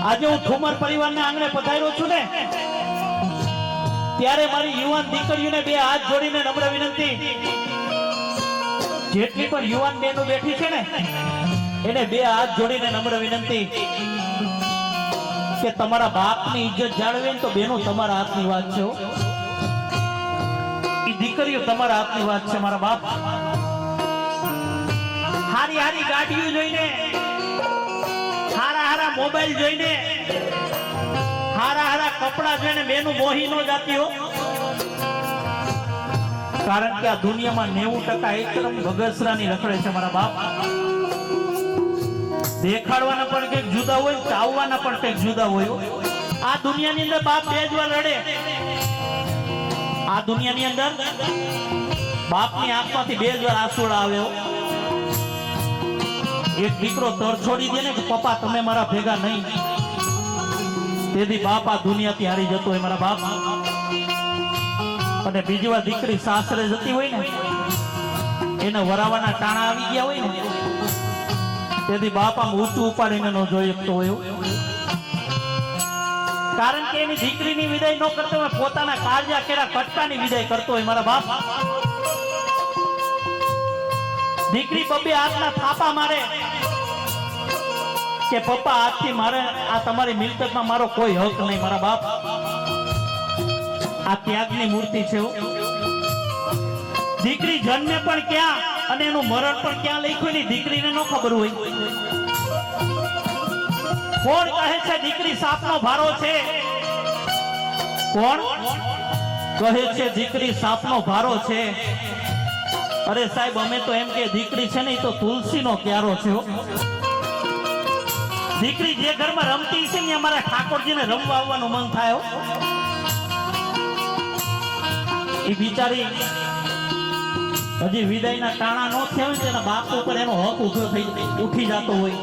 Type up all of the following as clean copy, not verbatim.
આજે હું ઠુમર પરિવારના આંગણે પધાર્યો છું ને, ત્યારે મારી યુવાન દીકરીઓને બે હાથ જોડીને નમ્ર વિનંતી, જેટલી પણ યુવાન બહેનો બેઠી છે ને એને બે હાથ જોડીને નમ્ર વિનંતી કે તમારા બાપની ઇજ્જત જાળવે ને તો બેનો તમારા હાથની વાત છે, એ દીકરીઓ તમારા હાથની વાત છે. મારા બાપ હારી હારી ગાડીઓ જોઈને, હારા હારા મોબાઈલ જોઈને, હારા હારા કપડા જોઈને બેનું મોહી ન જાતી હો. કારણ કે આ દુનિયામાં 90% એકદમ બગસરાની રખડે છે મારા બાપ. દેખાડવાના પણ કંઈક જુદા હોય, ચાવવાના પણ કંઈક જુદા હોય. આ દુનિયાની અંદર બાપ બે જ વાર રડે. આ દુનિયાની અંદર બાપની આંખમાંથી બે જ વાર આંસુડા આવે. એક દીકરો તર છોડી દે ને કે પપ્પા તમે મારા ભેગા નહીં, તેથી બાપ આ દુનિયાથી હારી જતો હોય મારા બાપ. અને બીજી વાર દીકરી સાસરે જતી હોય ને, એને વરાવાના ટાણા આવી ગયા હોય ને, તેથી બાપ આમ ઊંચું ઉપાડીને ન જોઈ શકતો હોય. કારણ કે એની દીકરીની વિદાય ન કરતો હોય, પોતાના કાળજા કેરા કટકાની વિદાય કરતો હોય મારા બાપ. દીકરી બબે હાથના થાપા મારે કે પપ્પા આજથી મારે આ તમારી મિલકતમાં મારો કોઈ હક નહીં મારા બાપ. આ ત્યાગની મૂર્તિ છે. દીકરી જન્મે પણ ક્યાં અને એનું મરણ પણ ક્યાં લખ્યું ને દીકરીને ન ખબર હોય. કોણ કહે છે દીકરી સાપનો ભારો છે? કોણ કહે છે દીકરી સાપનો ભારો છે? અરે સાહેબ અમે તો એમ કે દીકરી છે ને એ તો તુલસીનો ક્યારો છે. દીકરી જે ઘરમાં રમતી છે ને અમારા ઠાકોરજીને રમવા આવવાનું મન થાય. એ બિચારી હજી વિદાયના ટાણા ન થયા હોય તેના બાપ ઉપર એનો હક ઉભો થઈ ઉઠી જતો હોય.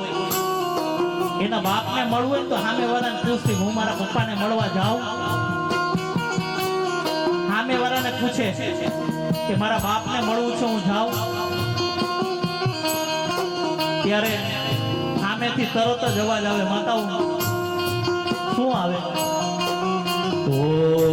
એના બાપને મળવું હોય તો સામે વાળાને પૂછતી હું મારા પપ્પાને મળવા જાઉં. સામે વાળાને પૂછે કે મારા બાપને મળવું છે હું જાઉં, ત્યારે સામેથી તરત જ અવાજ આવે. માતાઓ શું આવે? ઓ